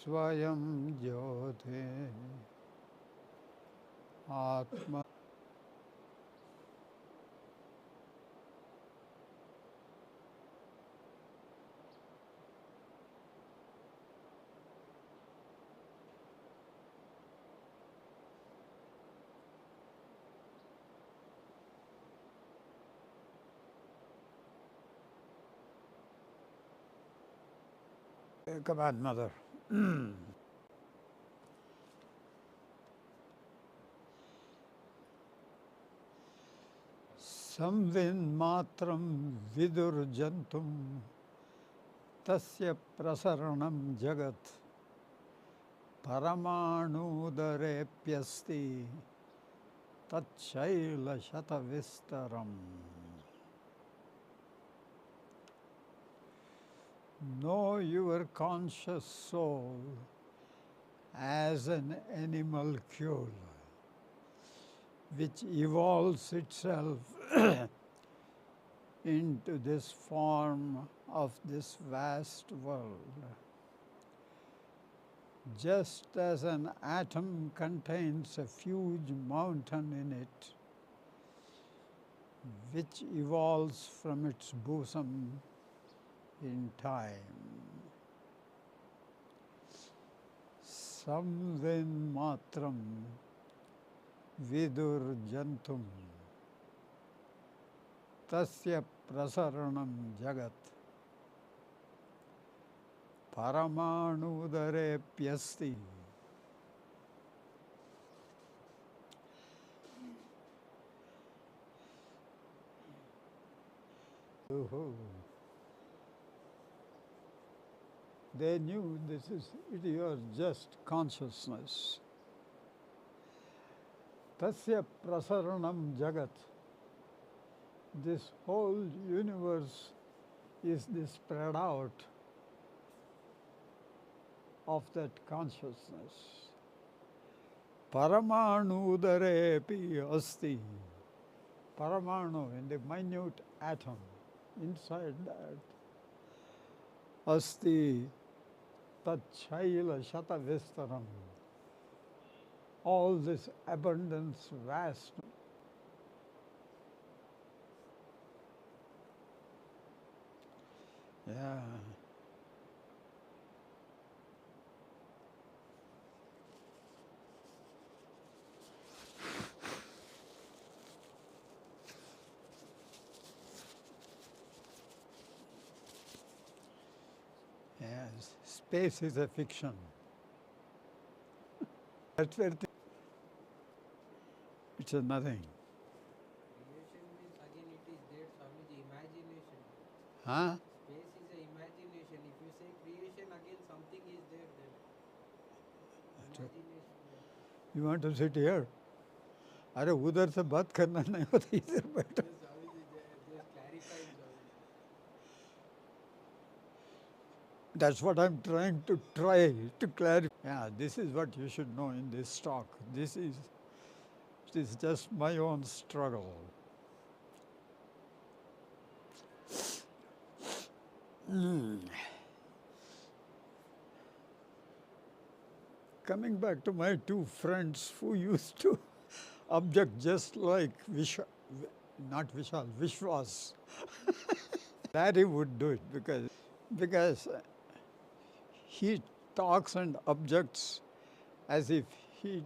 स्वयं ज्योति आत्मा Come on, mother. Samvin matram vidur jantum tasya prasaranam jagat paramanudare tatchaila shatavistaram. Know your conscious soul as an animalcule which evolves itself into this form of this vast world. Just as an atom contains a huge mountain in it, which evolves from its bosom in time. Samvin matram vidur jantum tasya prasaranam jagat paramanudare. They knew it was just consciousness. Tasya prasaranam jagat. This whole universe is the spread out of that consciousness. Paramanudare asti. Paramanu, in the minute atom, inside that, asti tatchaila shatavistaram. All this abundance, vast. Yeah. Yes, space is a fiction. That's where it's a nothing. Creation means again it is there, Swamiji, imagination. Huh? Space is a imagination. If you say creation, again something is there then. Imagination. You want to sit here? अरे उधर से बात करना नहीं होता, इधर बैठो. Yes, Swamiji, just clarifying, Swamiji. That's what I'm trying to clarify. Yeah, this is what you should know in this talk. It is just my own struggle. Coming back to my two friends who used to object just like Vishwas. Larry would do it because he talks and objects as if he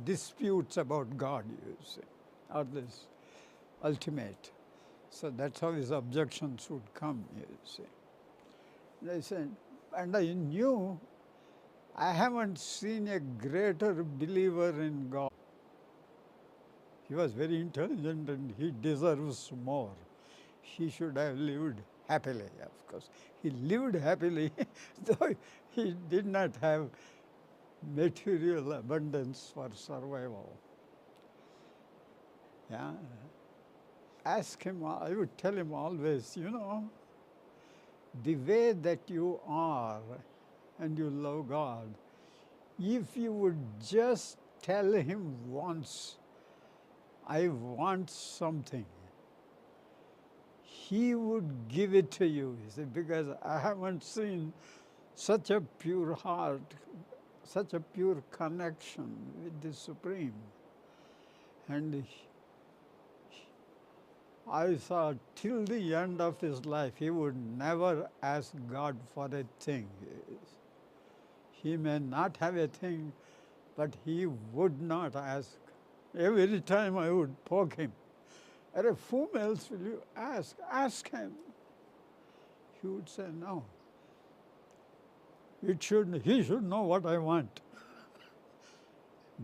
disputes about God, you see, or this ultimate. So that's how his objections would come, you see. They said, and I knew I haven't seen a greater believer in God. He was very intelligent and he deserves more. He should have lived happily, of course. He lived happily, though he did not have material abundance for survival. Yeah. Ask him, I would tell him always, the way that you are and you love God, if you would just tell him once, I want something, he would give it to you, you see, because I haven't seen such a pure heart, such a pure connection with the Supreme. And I saw till the end of his life, he would never ask God for a thing. He may not have a thing, but he would not ask. Every time I would poke him, whom else will you ask? Ask him. He would say, no. He should know what I want.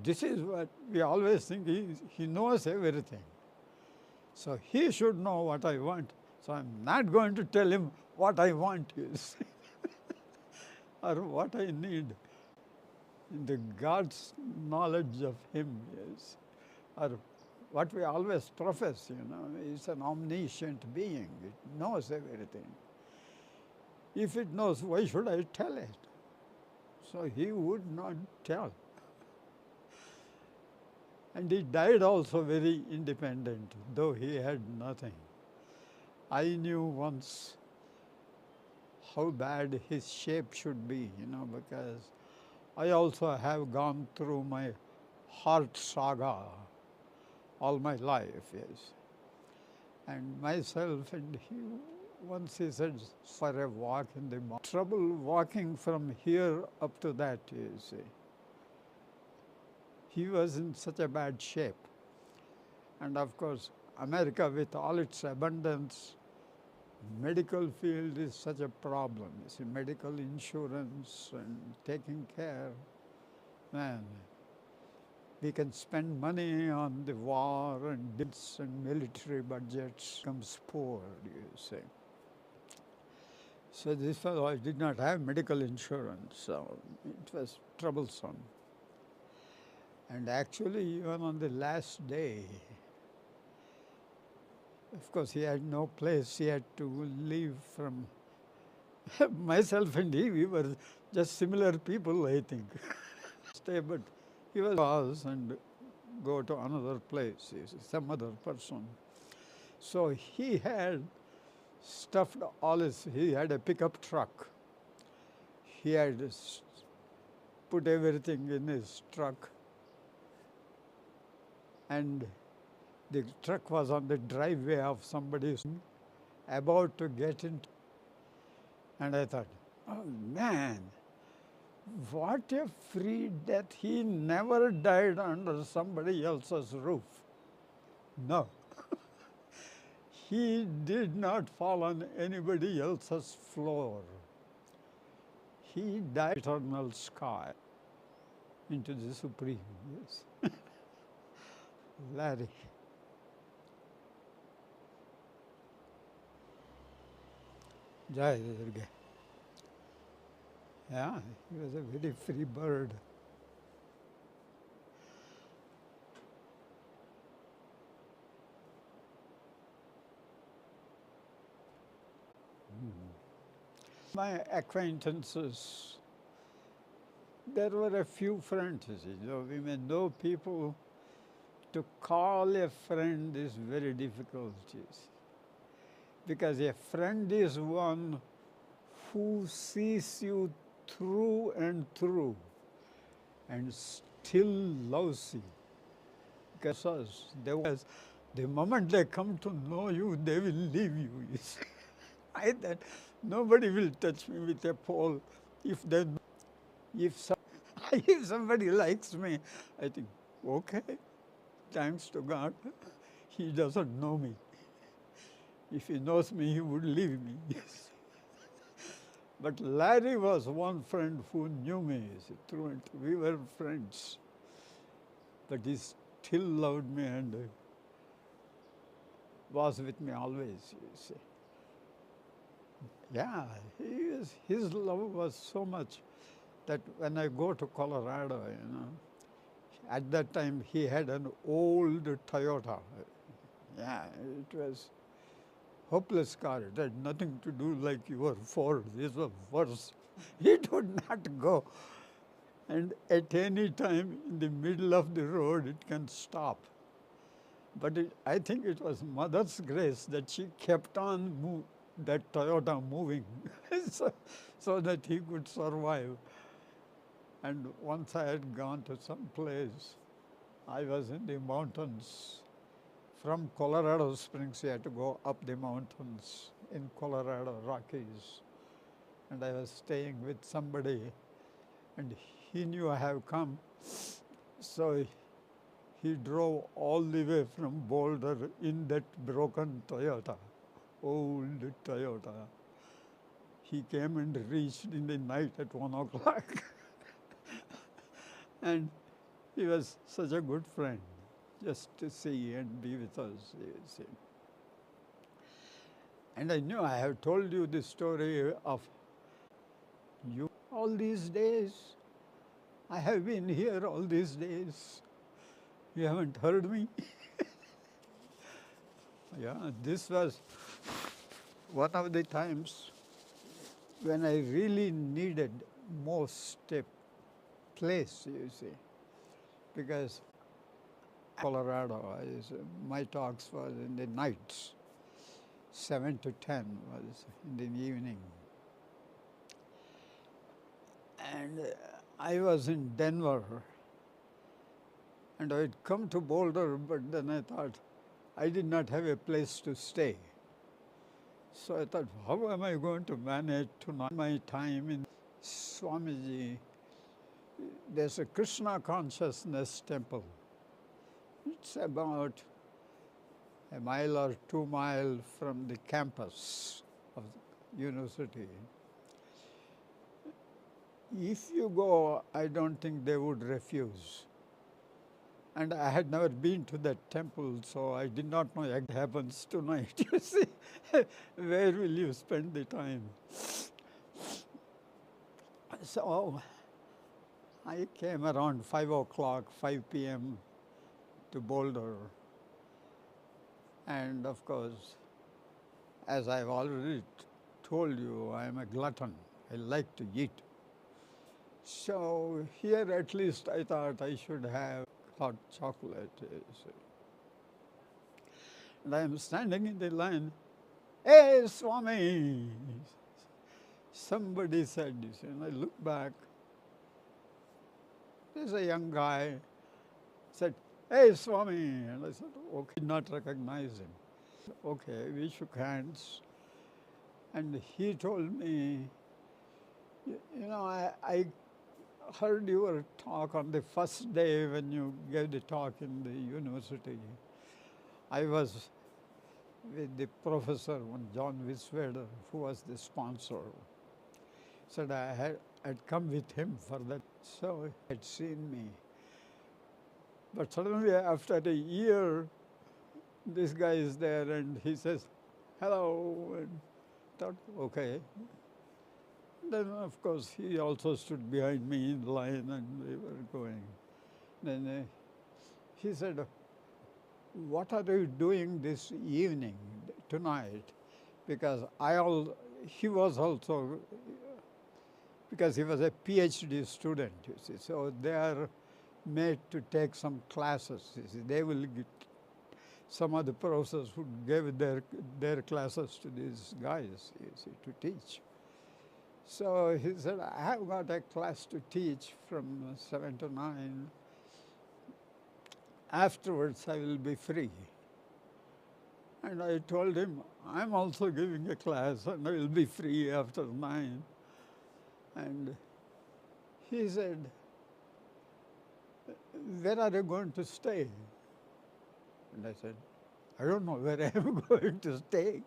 This is what we always think, he knows everything. So he should know what I want. So I'm not going to tell him what I want is or what I need. The God's knowledge of him is, or what we always profess, is an omniscient being. It knows everything. If it knows, why should I tell it? So he would not tell. And he died also very independent, though he had nothing. I knew once how bad his shape should be, because I also have gone through my heart saga all my life, yes. And myself and he, once he said, for a walk in the mountains. Trouble walking from here up to that, you see. He was in such a bad shape. And of course, America with all its abundance, medical field is such a problem. You see, medical insurance and taking care, man. We can spend money on the war and debts and military budgets, becomes poor, you say. So this fellow did not have medical insurance, so it was troublesome. And actually, even on the last day, of course, he had no place. He had to leave from myself and he. We were just similar people, I think. Stay, but he was and go to another place, some other person. So he had stuffed all his. He had a pickup truck. He had put everything in his truck. And the truck was on the driveway of somebody's, about to get into. And I thought, oh man, what a free death. He never died under somebody else's roof. No. He did not fall on anybody else's floor. He died eternal sky into the Supreme. Yes. Larry. Jai Durga. Yeah, he was a very free bird. My acquaintances, there were a few friends, we may know people. To call a friend is very difficult, because a friend is one who sees you through and through and still loves you. Because the moment they come to know you, they will leave you. That nobody will touch me with a pole. If somebody likes me, I think, okay. Thanks to God, he doesn't know me. If he knows me, he would leave me. But Larry was one friend who knew me through and through. We were friends. But he still loved me and was with me always, Yeah, his love was so much that when I go to Colorado, at that time, he had an old Toyota. Yeah, it was hopeless car. It had nothing to do like your Ford. This was worse. It would not go. And at any time in the middle of the road, it can stop. But I think it was Mother's grace that she kept on that Toyota moving so that he could survive. And once I had gone to some place, I was in the mountains. From Colorado Springs, you had to go up the mountains in Colorado Rockies. And I was staying with somebody, and he knew I have come. So he drove all the way from Boulder in that broken Toyota, old Toyota. He came and reached in the night at 1 o'clock. And he was such a good friend, just to see and be with us, you see. And I knew I have told you the story of you all these days. I have been here all these days. You haven't heard me? Yeah, this was one of the times when I really needed most a place, you see, because Colorado, my talks was in the nights, 7 to 10 was in the evening. And I was in Denver, and I had come to Boulder, but then I thought I did not have a place to stay. So I thought, how am I going to manage tonight my time in Swamiji? There's a Krishna consciousness temple. It's about a mile or 2 miles from the campus of the university. If you go, I don't think they would refuse. And I had never been to that temple, so I did not know what happens tonight. You see, where will you spend the time? So I came around 5 o'clock, 5 p.m. to Boulder. And of course, as I've already told you, I am a glutton. I like to eat. So here at least I thought I should have hot chocolate. You see. And I am standing in the line. Hey, Swami! Somebody said this, and I look back. There's a young guy. Said, hey, Swami! And I said, okay, did not recognize him. Okay, we shook hands. And he told me, you know, I heard your talk on the first day when you gave the talk in the university. I was with the professor, one John Wisweder, who was the sponsor. Said I'd come with him for that. So he had seen me. But suddenly after a year, this guy is there and he says, hello, and thought, okay. Then, of course, he also stood behind me in line and we were going. Then he said, what are you doing this evening, tonight? Because he was also, because he was a PhD student, you see. So they are made to take some classes, you see. They will get, some of the professors would give their classes to these guys, you see, to teach. So he said, I have got a class to teach from 7 to 9. Afterwards, I will be free. And I told him, I'm also giving a class and I will be free after 9. And he said, where are you going to stay? And I said, I don't know where I am going to stay.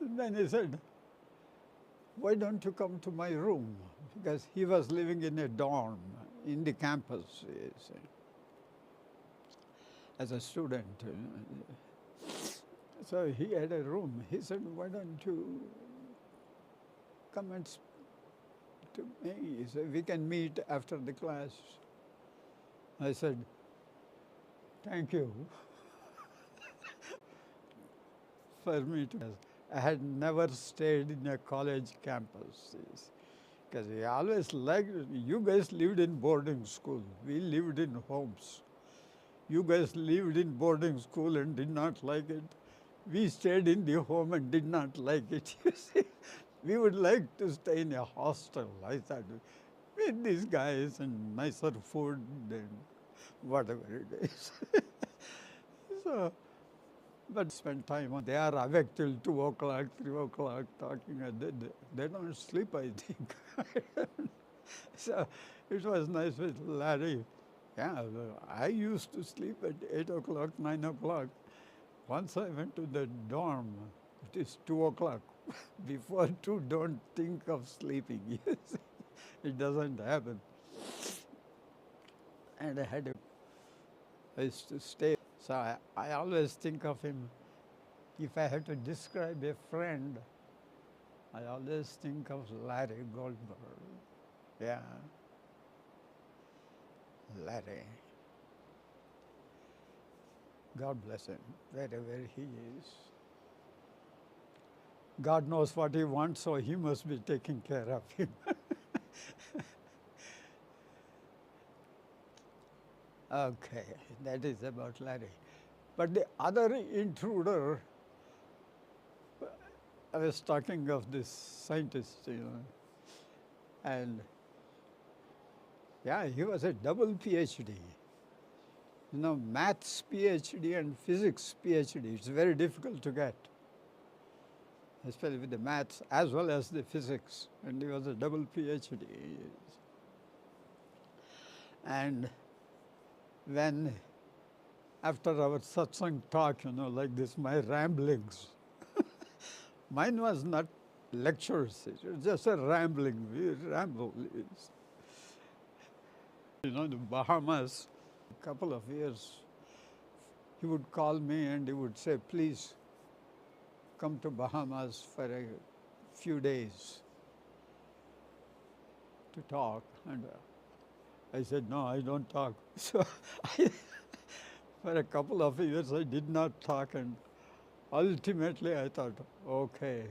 And then he said, why don't you come to my room? Because he was living in a dorm in the campus, you see, as a student. So he had a room. He said, why don't you come and speak to me? He said, we can meet after the class. I said, thank you. For me to, I had never stayed in a college campus, because we always liked, you guys lived in boarding school, we lived in homes. You guys lived in boarding school and did not like it. we stayed in the home and did not like it. You see, we would like to stay in a hostel. I thought, with these guys and nicer food and whatever it is. So, but spend time on. They are awake till 2 o'clock, 3 o'clock talking. And they don't sleep, I think. So it was nice with Larry. Yeah, I used to sleep at 8 o'clock, 9 o'clock. Once I went to the dorm, it is 2 o'clock. Before 2, don't think of sleeping. It doesn't happen. And I used to stay. So I always think of him. If I had to describe a friend, I always think of Larry Goldberg. Yeah. Larry. God bless him, wherever he is. God knows what he wants, so he must be taking care of him. Okay, that is about Larry. But the other intruder, I was talking of this scientist, and yeah, he was a double PhD. Maths PhD and physics PhD, it's very difficult to get, especially with the maths as well as the physics, and he was a double PhD. And when, after our satsang talk, like this, my ramblings, mine was not lectures, it was just a rambling, we ramble. The Bahamas, a couple of years, he would call me and he would say, please come to Bahamas for a few days to talk. And I said, no, I don't talk. So for a couple of years, I did not talk. And ultimately, I thought, okay,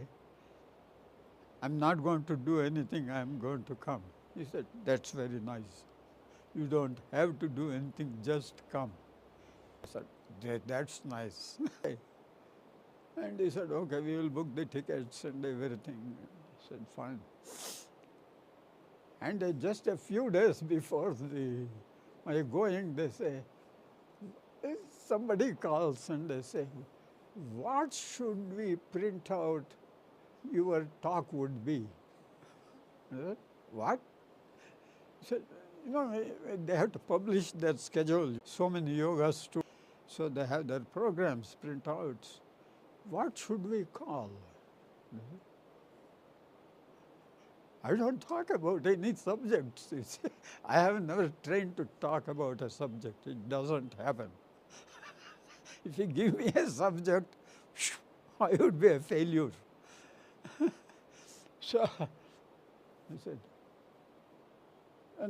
I'm not going to do anything. I'm going to come. He said, that's very nice. You don't have to do anything, just come. I said, that's nice. And he said, okay, we will book the tickets and everything. I said, fine. And just a few days before my going, they say, somebody calls and they say, what should we print out your talk would be? I said, what? He said, they have to publish their schedule, so many yogas too. So they have their programs, printouts. What should we call? I don't talk about any subjects. I have never trained to talk about a subject. It doesn't happen. If you give me a subject, I would be a failure. So I said,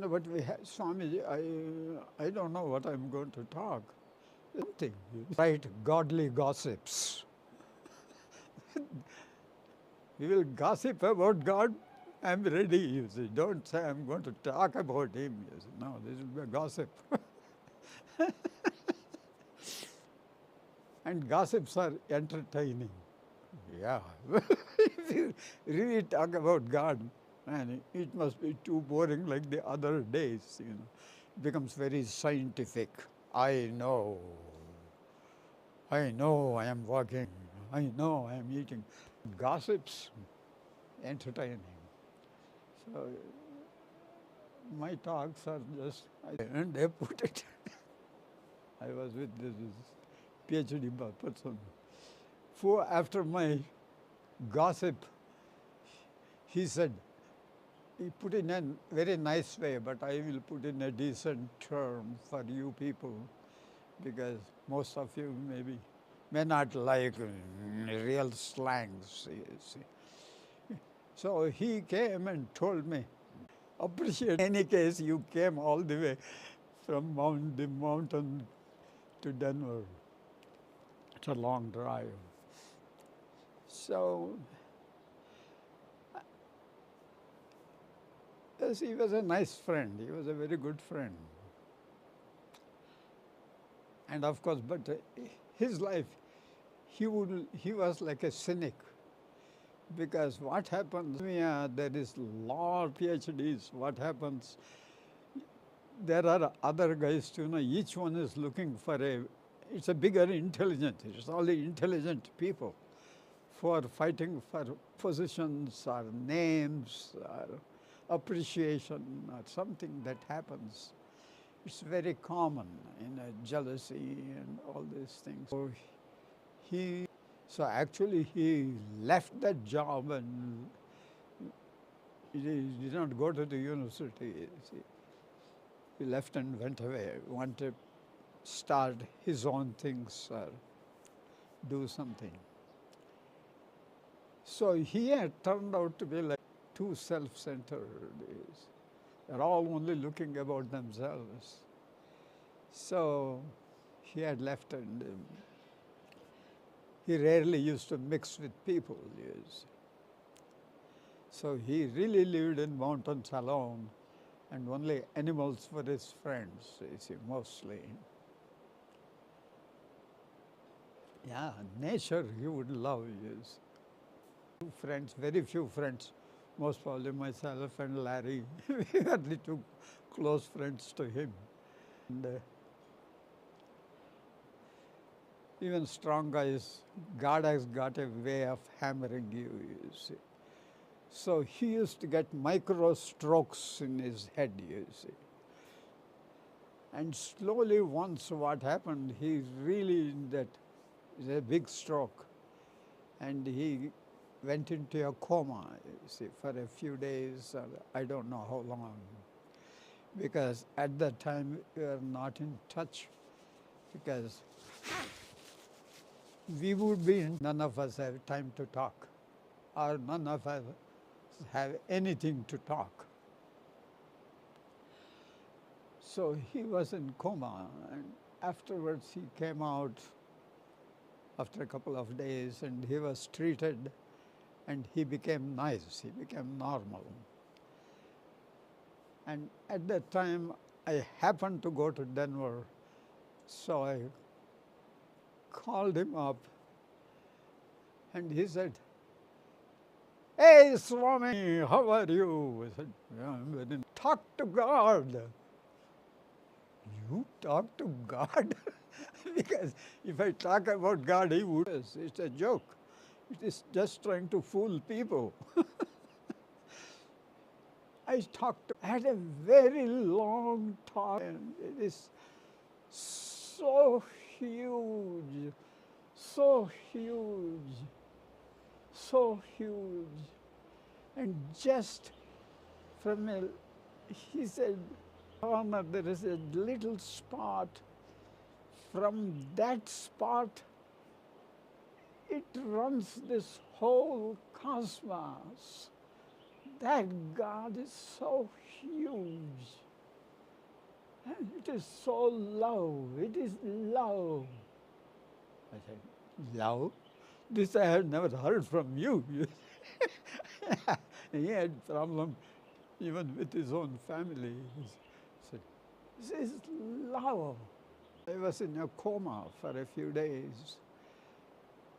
but we have, Swami, I don't know what I'm going to talk. Anything. Write godly gossips. We will gossip about God. I'm ready, you see. Don't say I'm going to talk about him. You see. No, this will be a gossip. And gossips are entertaining. Yeah. If you really talk about God, man, it must be too boring like the other days. It becomes very scientific. I know I am walking. I know I am eating. Gossips, entertaining. So my talks are just, and they put it. I was with this PhD person. After my gossip, he said, he put in a very nice way, but I will put in a decent term for you people, because most of you may not like real slangs, you see. So he came and told me, appreciate. In any case, you came all the way from the mountain to Denver. It's a long drive. So yes, he was a nice friend. He was a very good friend. And of course, but his life, he was like a cynic, because what happens, there is lot of PhDs, what happens, there are other guys too, each one is looking for it's a bigger intelligence, it's all the intelligent people for fighting for positions or names or appreciation or something that happens. It's very common in jealousy and all these things. So actually he left that job and he did not go to the university. He left and went away, wanted to start his own things or do something. So he had turned out to be like too self-centered. They're all only looking about themselves. So he had left, and he rarely used to mix with people. So he really lived in mountains alone, and only animals were his friends, mostly. Yeah, nature he would love. Friends, very few friends, most probably myself and Larry, we are the two close friends to him. And, even strong guys, God has got a way of hammering you see. So he used to get micro strokes in his head, And slowly once what happened, he really, that is a big stroke. And he went into a coma, for a few days, or I don't know how long. Because at that time we were not in touch, because we would be, none of us have time to talk, or none of us have anything to talk. So he was in coma, and afterwards he came out after a couple of days, and he was treated, and he became nice, he became normal. And at that time, I happened to go to Denver, so I called him up, and he said, "Hey, Swami, how are you?" I said, "Yeah, I'm very." "Talk to God." "You talk to God?" Because if I talk about God, he would. It's a joke. It is just trying to fool people. I had a very long talk, and it is so huge, so huge, so huge. And just from he said, "Corner, there is a little spot. From that spot, it runs this whole cosmos. That God is so huge. And it is so love. It is love." I said, "Love? This I have never heard from you." He had problem even with his own family. He said, "This is love." I was in a coma for a few days.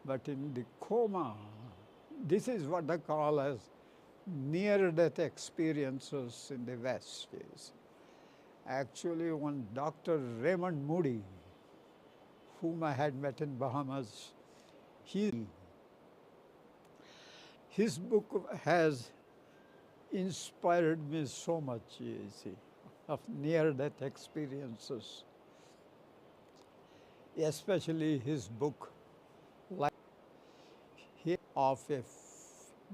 But in the coma, this is what I call as near-death experiences in the West. Actually, one Dr. Raymond Moody, whom I had met in Bahamas, his book has inspired me so much, of near-death experiences. Especially his book, of a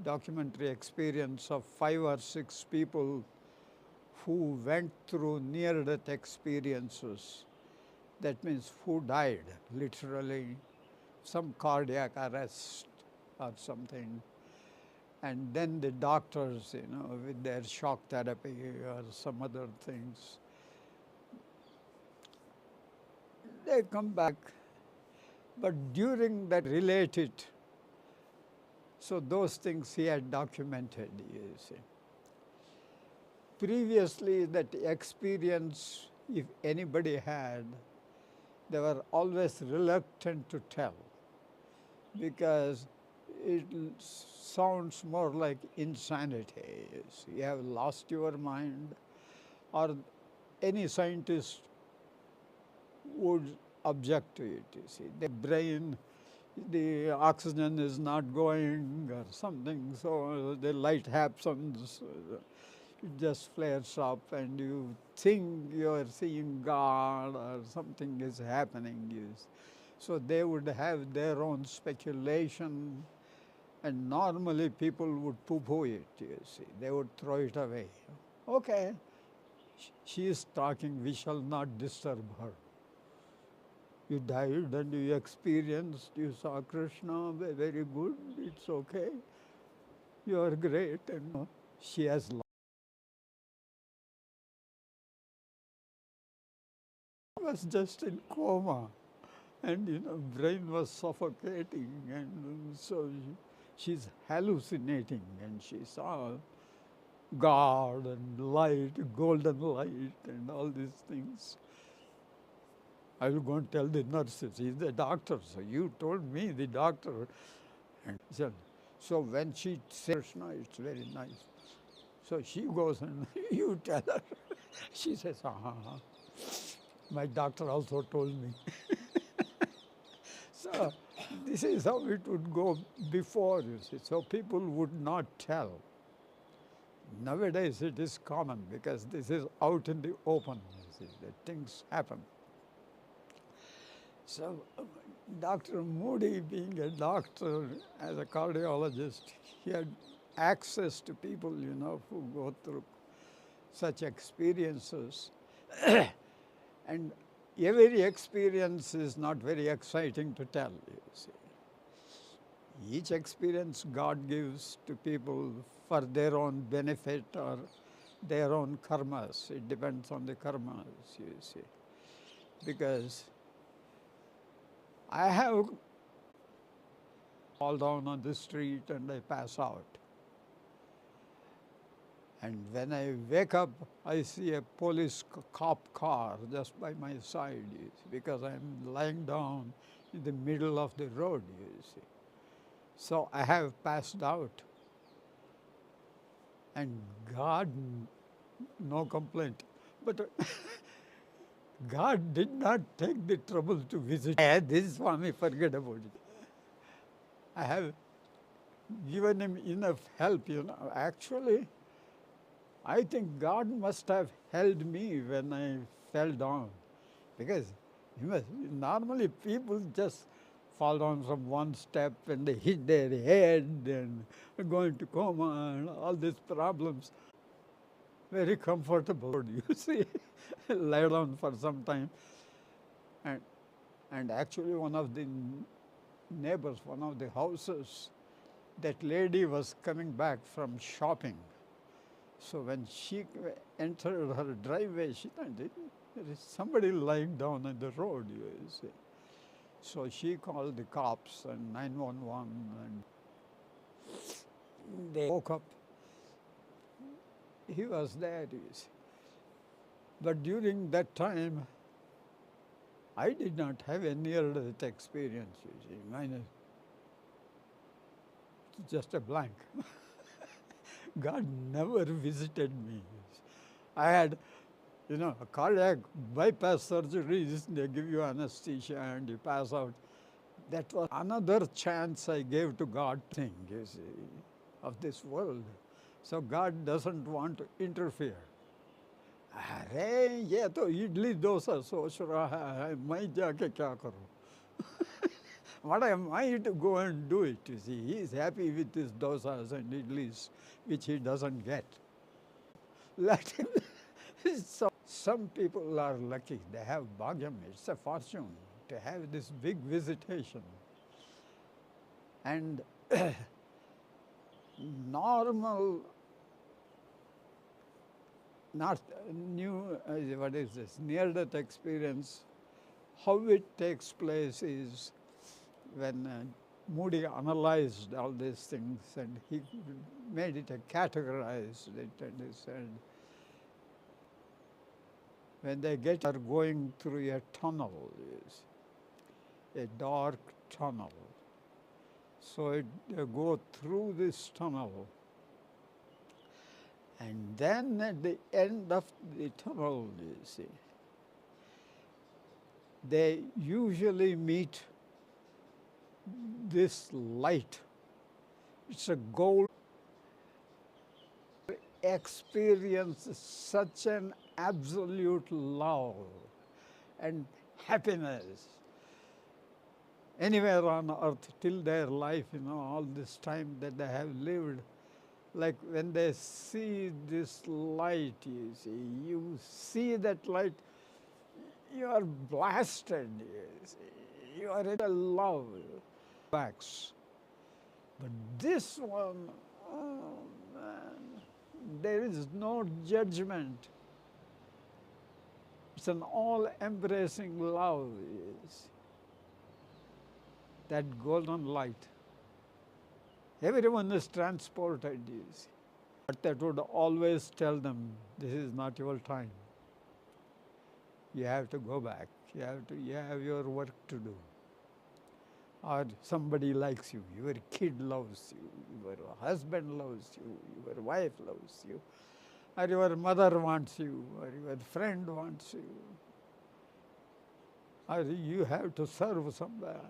documentary experience of 5 or 6 people who went through near-death experiences. That means who died, literally, some cardiac arrest or something. And then the doctors, with their shock therapy or some other things, they come back. But during that, relate it. So those things he had documented, Previously, that experience, if anybody had, they were always reluctant to tell. because it sounds more like insanity. You have lost your mind, or any scientist would object to it. You see, the brain, the oxygen is not going or something, so the light happens, it just flares up, and you think you are seeing God or something is happening. So they would have their own speculation, and normally people would poo-poo it, you see. They would throw it away. Okay, she is talking, we shall not disturb her. You died and you experienced, you saw Krishna, very good, it's okay. You are great. And she has was just in coma, and brain was suffocating, and so she's hallucinating, and she saw God and light, golden light, and all these things. I will go and tell the nurses. He's the doctor, so you told me, the doctor. And so when she says Krishna, it's very nice. So she goes and you tell her. She says, my doctor also told me. So this is how it would go before, you see. So people would not tell. Nowadays it is common because this is out in the open, you see, that things happen. So Dr. Moody, being a doctor, as a cardiologist, he had access to people, who go through such experiences. And every experience is not very exciting to tell, you see. Each experience God gives to people for their own benefit or their own karmas. It depends on the karmas, you see. Because I have fall down on the street and I pass out. And when I wake up, I see a police cop car just by my side, you see, because I'm lying down in the middle of the road, you see. So I have passed out. And God, no complaint. But God did not take the trouble to visit. This Swami, forget about it. I have given him enough help, Actually, I think God must have held me when I fell down. Because normally people just fall down from one step and they hit their head and go into coma and all these problems. Very comfortable, you see, lie down for some time. And actually one of the neighbors, one of the houses, that lady was coming back from shopping. So when she entered her driveway, she thought, there is somebody lying down on the road, you see. So she called the cops and 911, and they woke up. He was there, you see. But during that time, I did not have a near-death experience, you see. Mine is just a blank. God never visited me. I had, a cardiac bypass surgeries, they give you anesthesia and you pass out. That was another chance I gave to God thing, you see, of this world. So God doesn't want to interfere. अरे ये तो इडली डोसा सोच रहा है मैं जाके क्या करूं? What am I to go and do it? You see, he is happy with his dosas and idlis, which he doesn't get. Let him. So some people are lucky; they have bhagyam. It's a fortune to have this big visitation. And normal, not new, what is this, near-death experience, how it takes place is when Moody analyzed all these things and he made it a categorized it, and he said, when they are going through a tunnel, a dark tunnel, So they go through this tunnel, and then at the end of the tunnel, you see, they usually meet this light. It's a gold. Experience such an absolute love and happiness anywhere on earth till their life, all this time that they have lived. Like when they see this light, you see that light, you are blasted, you are in love. Backs. But this one, oh man, there is no judgment. It's an all-embracing love, that golden light. Everyone is transported, But that would always tell them, this is not your time. You have to go back. You have your work to do. Or somebody likes you, your kid loves you, your husband loves you, your wife loves you, or your mother wants you, or your friend wants you, or you have to serve somewhere.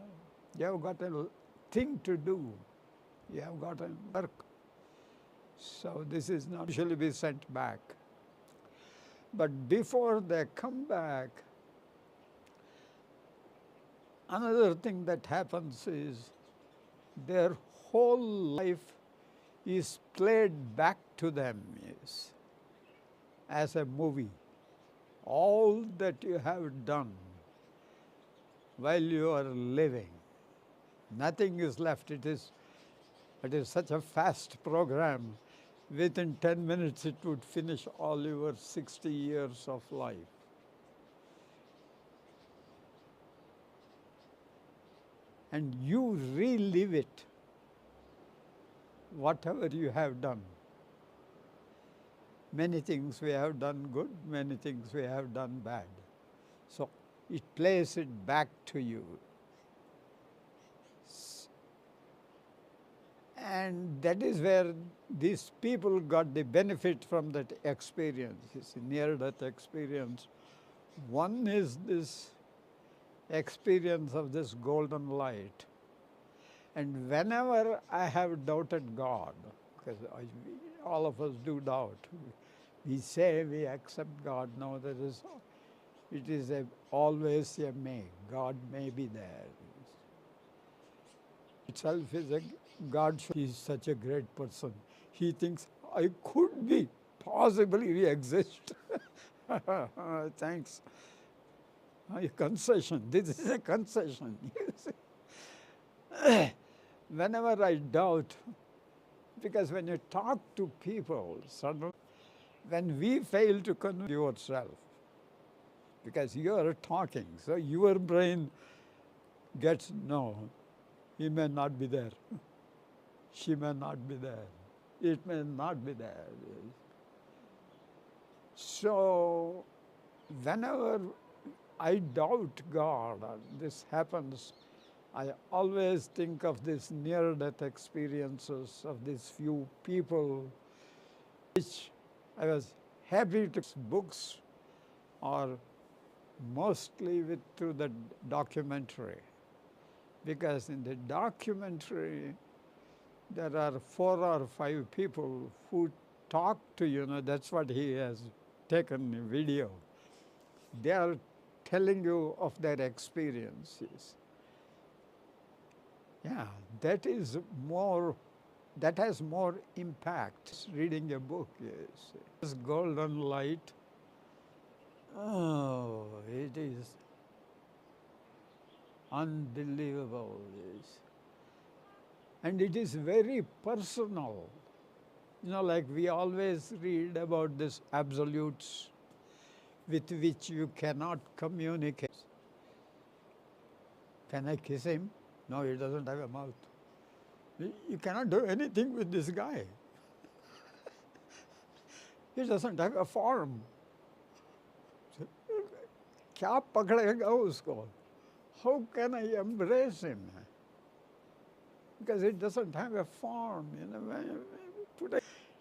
You have got a thing to do. You have got a work. So this is not usually be sent back. But before they come back, another thing that happens is their whole life is played back to them as a movie. All that you have done while you are living, nothing is left. It is such a fast program. Within 10 minutes it would finish all your 60 years of life. And you relive it, whatever you have done. Many things we have done good, many things we have done bad. So it plays it back to you. And that is where these people got the benefit from that experience, this near-death experience. One is this experience of this golden light. And whenever I have doubted God, because all of us do doubt, we say we accept God. No, it is always a may. God may be there. Itself is a God. He is such a great person. He thinks I could be, possibly exist. Thanks. A concession. This is a concession. Whenever I doubt, because when you talk to people, suddenly, when we fail to convince yourself, because you are talking, so your brain gets, no, he may not be there. She may not be there. It may not be there. So whenever I doubt God, this happens, I always think of these near-death experiences of these few people, which I was happy to books or mostly through the documentary. Because in the documentary, there are 4 or 5 people who talk to you, that's what he has taken a video. They are telling you of their experiences. Yeah, that has more impact. Reading a book, yes. This golden light, oh, it is unbelievable, yes. And it is very personal. Like we always read about these absolutes with which you cannot communicate. Can I kiss him? No, he doesn't have a mouth. You cannot do anything with this guy. He doesn't have a form. क्या पकड़ेगा उसको? How can I embrace him? because it doesn't have a form.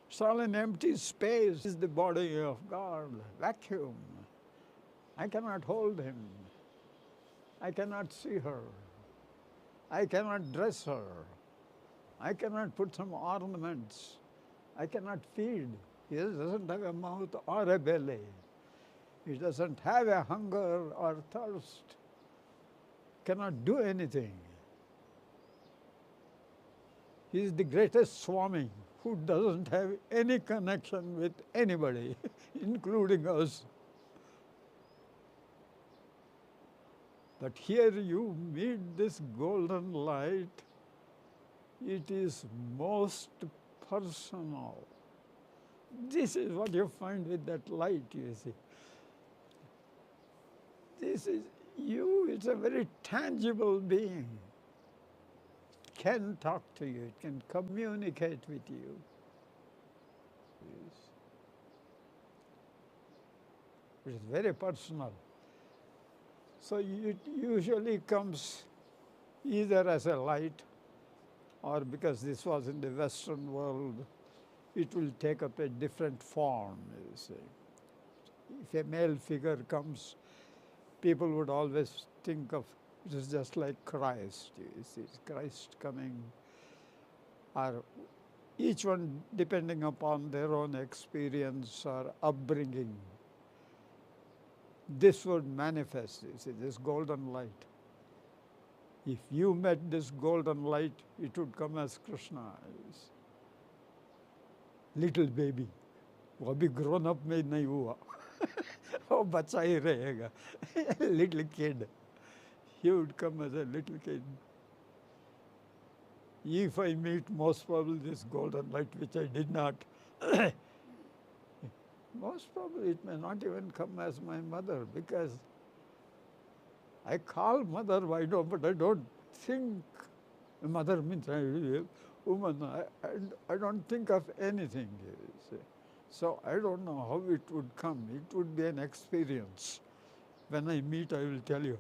It's all an empty space. It's the body of God, vacuum. I cannot hold him. I cannot see her. I cannot dress her. I cannot put some ornaments. I cannot feed. He doesn't have a mouth or a belly. He doesn't have a hunger or thirst. Cannot do anything. He is the greatest Swami who doesn't have any connection with anybody, including us. But here you meet this golden light. It is most personal. This is what you find with that light, you see. This is you, it's a very tangible being. It can talk to you, it can communicate with you. Yes. It is very personal. So it usually comes either as a light, or because this was in the Western world, it will take up a different form, you see. If a male figure comes, people would always think of it is just like Christ, you see, Christ coming, or each one depending upon their own experience or upbringing. This would manifest, you see, this golden light. If you met this golden light, it would come as Krishna. Little baby, वो अभी grown up में नहीं हुआ, वो बच्चा ही रहेगा, little kid. He would come as a little kid. If I meet most probably this golden light, which I did not, most probably it may not even come as my mother, because I call mother, but I don't think, mother means woman, I don't think of anything. You see. So I don't know how it would come. It would be an experience. When I meet, I will tell you.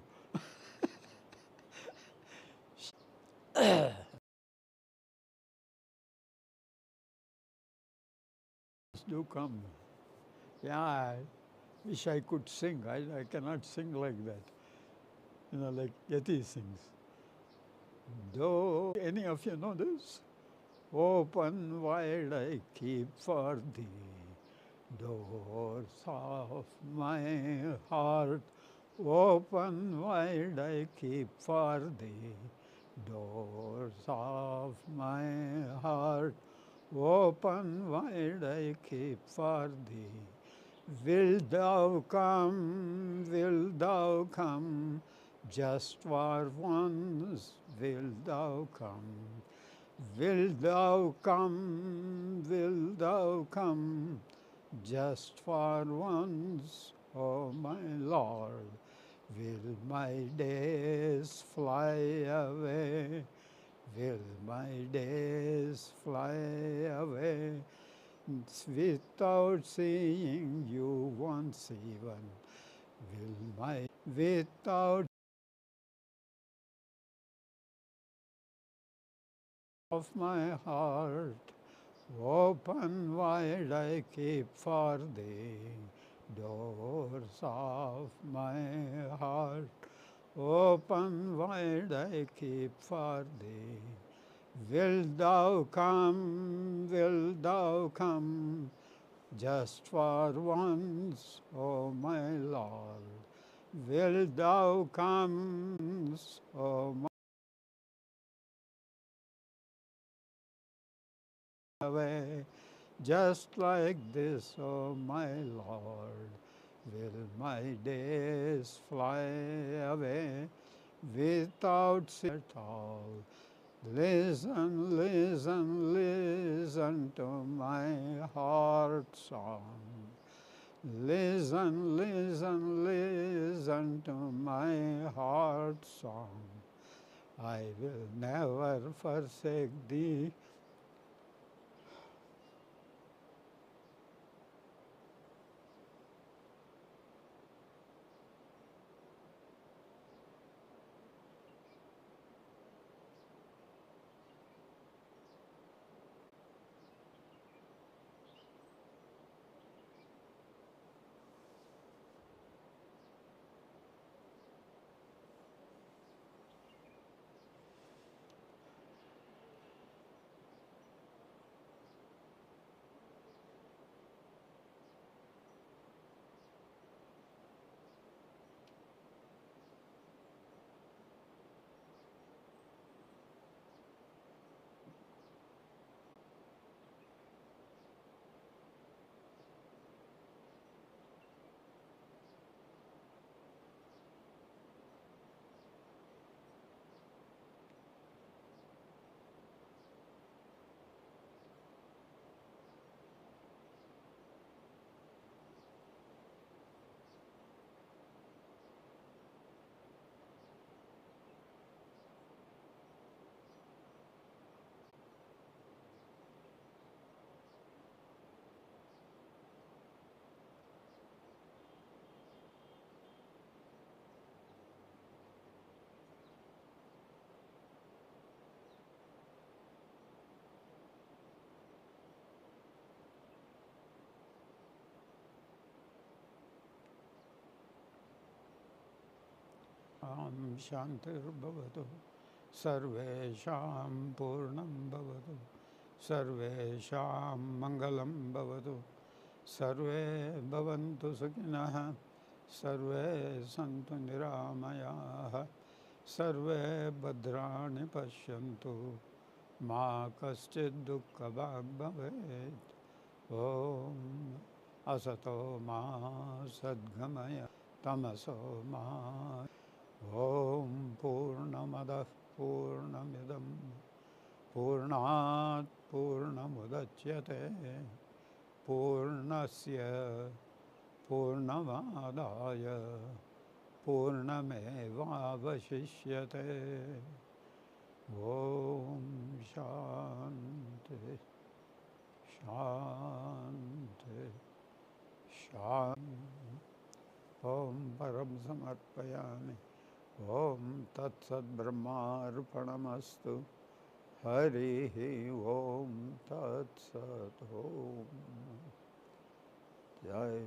Do come. Yeah, I wish I could sing. I cannot sing like that. Like Yeti sings. Do any of you know this? Open wide I keep for thee, doors of my heart. Open wide I keep for thee, doors of my heart. Open wide I keep for thee. Wilt thou come, just for once wilt thou come. Wilt thou come, just for once, O my Lord. Will my days fly away? Will my days fly away? Without seeing you once even, will my, without of my heart, open wide I keep for thee, doors of my heart, open wide I keep for thee. Wilt thou come, just for once, O my Lord? Wilt thou come, O my away, just like this, O my Lord, will my days fly away without sin at all. Listen, listen, listen to my heart song. Listen, listen, listen to my heart song. I will never forsake thee. शान्तिर्भवतु सर्वेषां पूर्णं भवतु सर्वेषां मङ्गलं भवतु सर्वे भवन्तु सुखिनः सर्वे सन्तु निरामयाः सर्वे भद्राणि पश्यन्तु मा कश्चित् दुःखभाग् भवेत् ॐ असतो मा सद्गमय तमसो मा ॐ पूर्णमदः पूर्णमिदं पूर्णात् पूर्णमुदच्यते पूर्णस्य पूर्णमादाय पूर्णमेवावशिष्यते ॐ शान्ति शान्ति शान्ति ॐ परं समर्पयामि ॐ तत्सद्ब्रह्मार्पणमस्तु हरिः ॐ तत्सत् ॐ जय